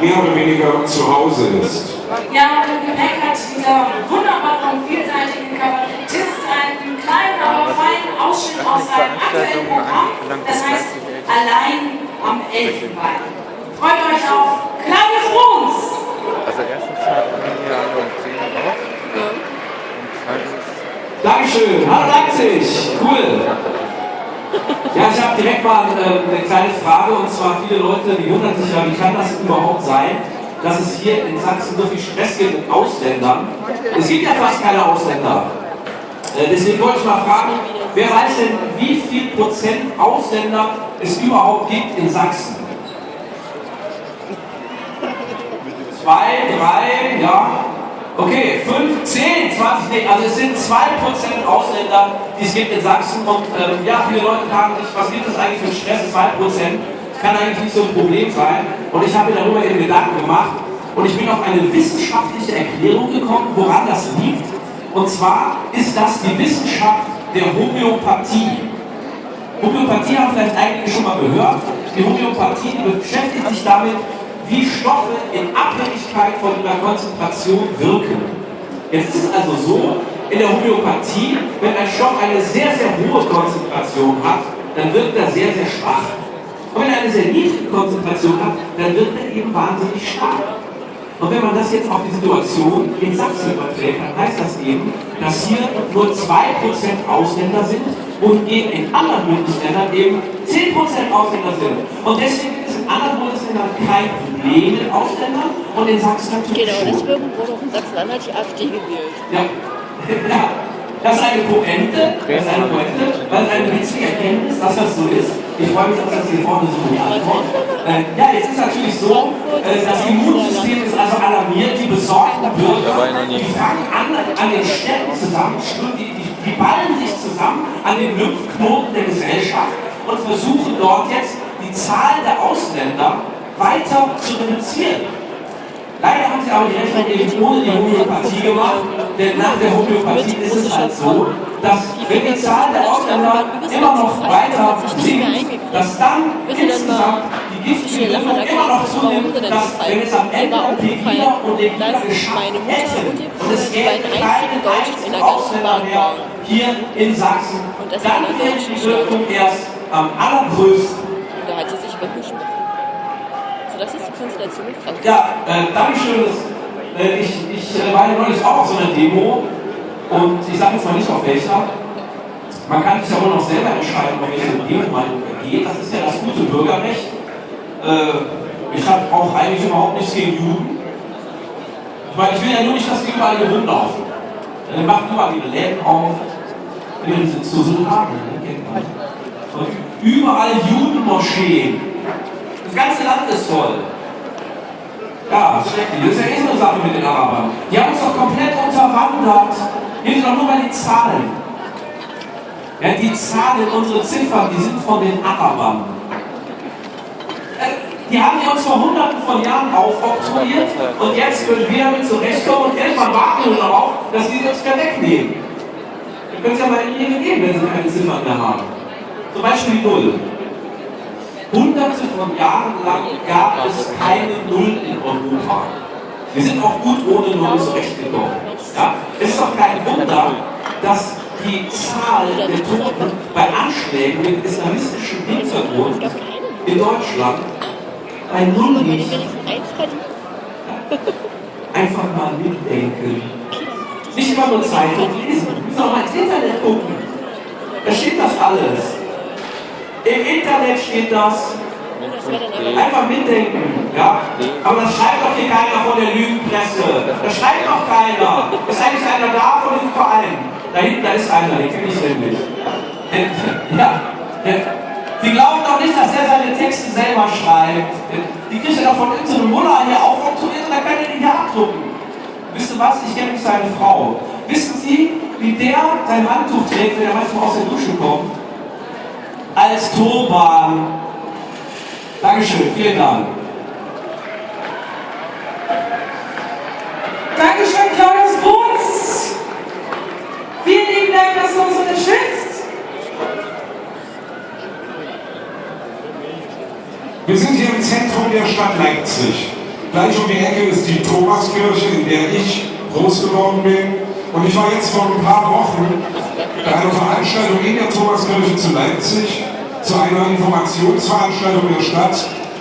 mehr oder weniger zu Hause ist. Ja, und im Gepäck hat dieser wunderbare und vielseitige Kabarettist einen kleinen, aber feinen Ausschnitt aus seinem aktuellen Programm, das heißt Allein am Elfenbein. Freut euch auf Claudius Bruns! Also erstens hat man hier alle um 10 Uhr auf. Und zweitens... Dankeschön, hallo Leipzig, cool. Ja, ich habe direkt mal eine kleine Frage, und zwar viele Leute, die wundern sich ja, wie kann das überhaupt sein, dass es hier in Sachsen so viel Stress gibt mit Ausländern. Es gibt ja fast keine Ausländer. Deswegen wollte ich mal fragen, wer weiß denn, wie viel Prozent Ausländer es überhaupt gibt in Sachsen? 2, 3, ja. Okay, 5, 10, 20, nee, also es sind 2% Ausländer, die es gibt in Sachsen, und ja, viele Leute fragen sich, was gibt es eigentlich für Stress, 2%? Das kann eigentlich nicht so ein Problem sein, und ich habe mir darüber eben Gedanken gemacht, und ich bin auf eine wissenschaftliche Erklärung gekommen, woran das liegt, und zwar ist das die Wissenschaft der Homöopathie. Homöopathie haben vielleicht einige schon mal gehört. Die Homöopathie beschäftigt sich damit, wie Stoffe in Abhängigkeit von ihrer Konzentration wirken. Jetzt ist es also so, in der Homöopathie, wenn ein Stoff eine sehr, sehr hohe Konzentration hat, dann wirkt er sehr, sehr schwach. Und wenn er eine sehr niedrige Konzentration hat, dann wirkt er eben wahnsinnig stark. Und wenn man das jetzt auf die Situation in Sachsen überträgt, dann heißt das eben, dass hier nur 2% Ausländer sind, wohingegen in anderen Bundesländern eben 10% Ausländer sind. Und deswegen gibt es in anderen Bundesländern kein Problem mit Ausländern und in Sachsen natürlich Genau, schon. deswegen wurde auch in Sachsen-Anhalt die AfD gewählt. Ja. Ja. Das ist eine Pointe, weil es eine witzige Erkenntnis, dass das so ist. Ich freue mich, dass das hier vorne so die Antwort. Ja, jetzt ist natürlich so, das Immunsystem ist also alarmiert, die besorgten Bürger, die fangen an den Städten zusammen, die ballen sich zusammen an den Lymphknoten der Gesellschaft und versuchen dort jetzt die Zahl der Ausländer weiter zu reduzieren. Leider haben sie aber die Rechnung eben ohne die Homöopathie gemacht, denn nach der Homöopathie ist es halt so, dass wenn die Zahl der Ausländer immer noch weiter sinkt, dass dann insgesamt die giftige Wirkung immer noch zunimmt, dass wenn es am Ende Pegida und Legida geschafft hätten und es gäbe keine einzige Ausländer mehr hier in Sachsen, dann wäre die Wirkung erst am allergrößten. Da hat sie sich weggeschmissen. Das ist die Konstellation mit Frankreich. Ja, Dankeschön. Ich war ja neulich auch auf so einer Demo, und ich sage jetzt mal nicht auf welcher. Man kann sich ja wohl noch selber entscheiden, auf welche Demo man geht. Das ist ja das gute Bürgerrecht. Ich habe auch eigentlich überhaupt nichts gegen Juden. Ich meine, ich will ja nur nicht, dass die überall hier rumlaufen. Dann macht überall die Läden auf. Wenn sie zu so haben, kennt man. Und überall Judenmoscheen. Das ganze Land ist voll. Ja, schrecklich. Das ist ja eh so eine Sache mit den Arabern. Die haben uns doch komplett unterwandert. Nehmen Sie doch nur mal die Zahlen. Ja, die Zahlen, unsere Ziffern, die sind von den Arabern. Die haben die uns vor Hunderten von Jahren aufoktroyiert, und jetzt können wir damit zurechtkommen, und irgendwann warten wir darauf, dass die uns wieder wegnehmen. Ihr könnt es ja mal in Ihnen geben, wenn Sie keine Ziffern mehr haben. Zum Beispiel die Null. Hunderte von Jahren lang gab es keine Null in Europa. Wir sind auch gut ohne Null zurechtgekommen. Ja? Es ist doch kein Wunder, dass die Zahl der Toten bei Anschlägen mit islamistischem Hintergrund in Deutschland bei Null liegt. Einfach mal mitdenken. Nicht immer nur Zeitung lesen, wir müssen auch mal ins Internet gucken. Da steht das alles. Im Internet steht das. Einfach mitdenken. Ja? Aber das schreibt doch hier keiner von der Lügenpresse. Das schreibt doch keiner. Ist eigentlich einer da von diesem Verein? Da hinten, da ist einer, den kenne ich nämlich. Ja. Die glauben doch nicht, dass er seine Texte selber schreibt. Die kriegt er doch von irgendeinem Mullah hier aufoktroyiert, und dann kann er die hier abdrucken. Wisst ihr was? Ich kenne nicht seine Frau. Wissen Sie, wie der sein Handtuch trägt, wenn er manchmal aus der Dusche kommt? Als Turban. Dankeschön, vielen Dank. Dankeschön, Claudius Bruns. Vielen lieben Dank, dass du uns unterstützt. Wir sind hier im Zentrum der Stadt Leipzig. Gleich um die Ecke ist die Thomaskirche, in der ich groß geworden bin. Und ich war jetzt vor ein paar Wochen bei einer Veranstaltung in der Thomaskirche zu Leipzig, zu einer Informationsveranstaltung der Stadt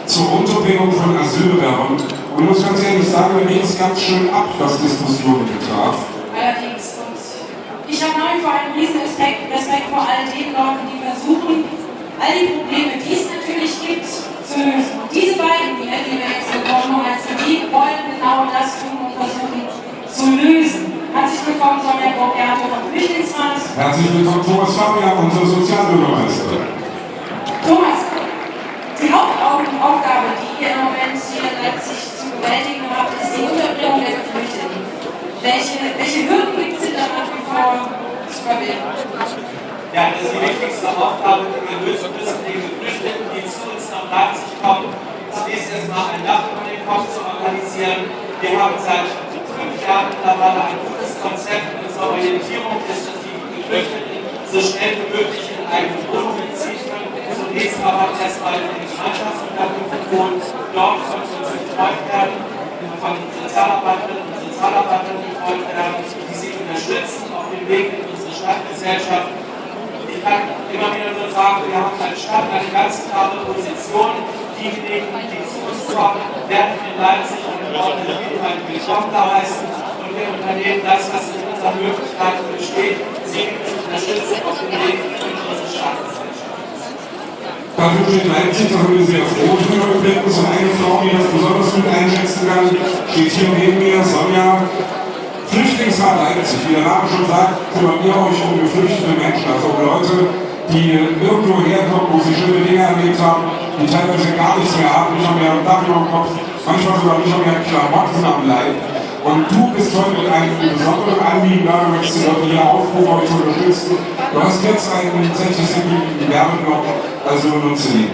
zur Unterbringung von Asylbewerbern. Und ich muss ganz ehrlich sagen, mir ging es ganz schön ab, was Diskussionen betraf. Allerdings. Und ich habe nach wie vor einen riesen Respekt vor all den Leuten, die versuchen, all die Probleme, die es natürlich gibt, zu lösen. Und diese beiden, die wir jetzt bekommen haben, die wollen genau das tun und versuchen zu lösen. Herzlich willkommen, Sonja Burgerto vom Flüchtlingsrat. Herzlich willkommen, Thomas Fabian, unser Sozialbürgermeister. Thomas, die Hauptaufgabe, die ihr im Moment hier in Leipzig zu bewältigen habt, ist die Unterbringung der Geflüchteten. Welche Hürden gibt es da nach wie vor zu überwinden? Ja, das ist die wichtigste Aufgabe, die wir lösen müssen, den Geflüchteten, die zu uns nach Leipzig kommen, zunächst erstmal ein Dach über den Kopf zu organisieren. Wir haben seit 5 Jahren mittlerweile ein gutes Konzept. Unsere Orientierung ist, dass die Geflüchteten so schnell wie möglich in eigene Wohnungen ziehen können. Zunächst aber erstmal in den Gemeinschaftsunterkünften wohnen. Dort können sie betreut werden, von Sozialarbeiterinnen und Sozialarbeitern betreut werden, die sie unterstützen auf dem Weg in unsere Stadtgesellschaft. Ich kann immer wieder nur sagen, wir haben als Stadt eine ganz klare Position. Diejenigen, die zu uns kommen, werden in Leipzig und in Norden willkommen da heißen. Und wir unternehmen das, was in unseren Möglichkeiten besteht, sie zu unterstützen auf dem Weg in unsere Stadtgesellschaft. Dafür steht Leipzig, da sind wir sehr froh drüber übrigens. Und eine Frau, die das besonders gut einschätzen kann, steht hier neben mir, Sonja. Flüchtlingsrat Leipzig, wie der Name schon sagt, kümmern wir euch um geflüchtete Menschen, also um Leute, die irgendwo herkommen, wo sie schlimme Dinge erlebt haben, die teilweise gar nichts mehr haben, nicht mehr ein Dach über dem Kopf, manchmal sogar nicht mehr Klamotten am Leib. Und du bist heute mit einem besonderen Anliegen da, du möchtest die Leute hier aufrufen, euch unterstützen. Du hast jetzt einen 60-sekündigen Werbeblock, also nutze ihn.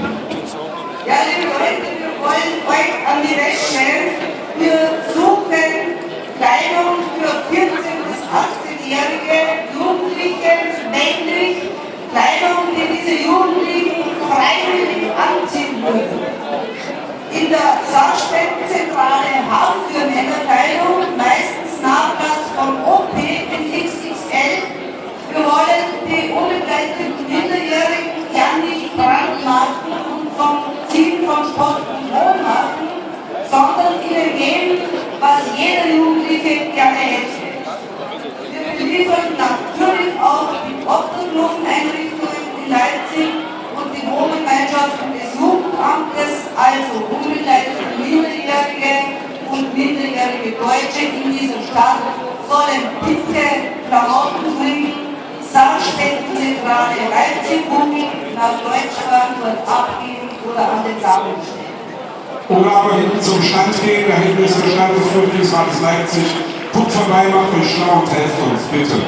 Ja, liebe Leute, wir wollen euch an die Wäsche stellen. Wir suchen Kleidung für 14- bis 18-jährige Jugendliche, männlich, Kleidung, die diese Jugendlichen freiwillig anziehen würden. In der Saarspenden-Zentrale haben wir Männerkleidung, meistens Nachlass von OP in XXL. Wir wollen die unbegleiteten Minderjährigen ja nicht brandmarken und vom Ziel von Sport und Wohl machen, sondern ihnen geben, was jeder Jugendliche gerne hätte. Wir beliefern natürlich auch die Obdachloseneinrichtungen in Leipzig und die Wohngemeinschaften des Jugendamtes, also unbegleitete Minderjährige und minderjährige Deutsche in dieser Stadt sollen bitte Klamotten bringen, Saarspenden-Zentrale Leipzig googeln, nach Deutschland dort abgeben oder an den Sammlung stellen. Oder aber hinten zum Stand gehen, da hinten ist der Stand des Flüchtlingsrates Leipzig. Guckt vorbei, macht euch schlau und helft uns, bitte.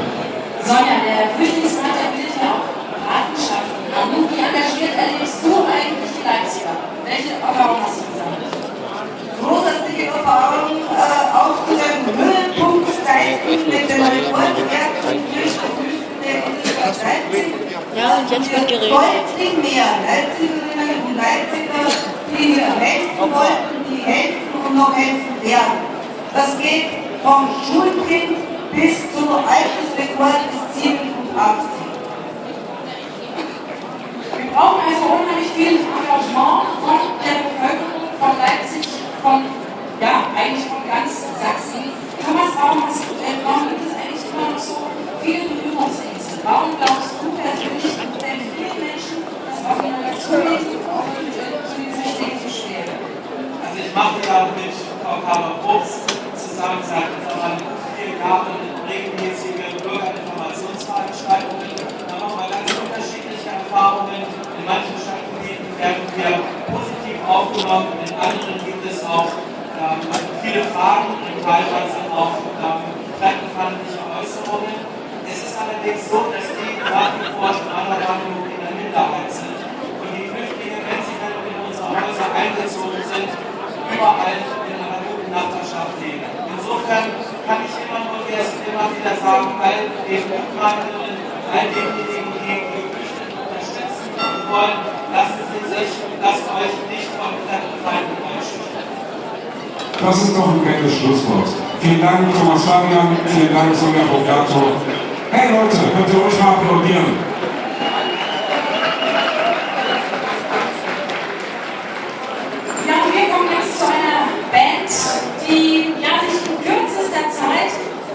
Sonja, der Flüchtlingsrat, der bietet ja auch Patenschaften an. Wie engagiert erlebst du eigentlich die Leipziger? Welche Erfahrungen hast du gesammelt? Großartige Erfahrung auf den Höhepunktzeiten mit dem Reportwerk und Flüchtende in der Stadt Leipzig. Ja, und jetzt wird geredet. Deutlich mehr Leipzigerinnen und Leipziger, die hier helfen wollten, die helfen und noch helfen werden. Das geht vom Schulkind bis zum Altersrekord bis 87. Wir brauchen also unheimlich viel Engagement von der Bevölkerung von Leipzig, eigentlich von ganz Sachsen. Thomas, warum gibt es eigentlich immer noch so viele Berührungsängste? Warum glaubst du persönlich, denn vielen Menschen das aufeinander zulegen und zu den Flüchtlingen zu schwer? Also ich mache ja mit Frau Kamer-Probst zusammen seit mittlerweile 4 Jahren regelmäßige Bürgerinformationsveranstaltungen. Da machen wir ganz unterschiedliche Erfahrungen. In manchen Stadtgebieten werden wir positiv aufgenommen, in anderen gibt es auch viele Fragen und teilweise auch fremdenfeindliche Äußerungen. Es ist allerdings so, dass die nach wie vor in aller Wahrnehmung in der Minderheit sind. Und die Flüchtlinge, wenn sie dann in unsere Häuser eingezogen sind, überall in einer guten Nachbarschaft leben. Insofern kann ich immer wieder sagen, all den Mitmachenden, all denjenigen, die Geflüchteten unterstützen wollen, lasst euch nicht von fremden Feinden einschüchtern. Das ist doch ein nettes Schlusswort. Vielen Dank, Thomas Fabian. Vielen Dank, Sonja Bogato. Hey Leute, könnt ihr ruhig mal applaudieren? Ja, und wir kommen jetzt zu einer Band, die ja, sich in kürzester Zeit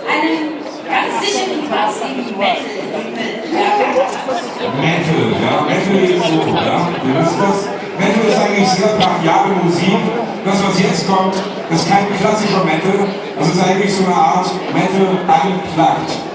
einen ganz sicheren Platz im Metal-Himmel ergattert hat. Metal, ja, Metal ist so, ja, ihr wisst das. Metal ist eigentlich sehr brachiale Musik. Das, was jetzt kommt, ist kein klassischer Metal. Das ist eigentlich so eine Art Metal unplugged.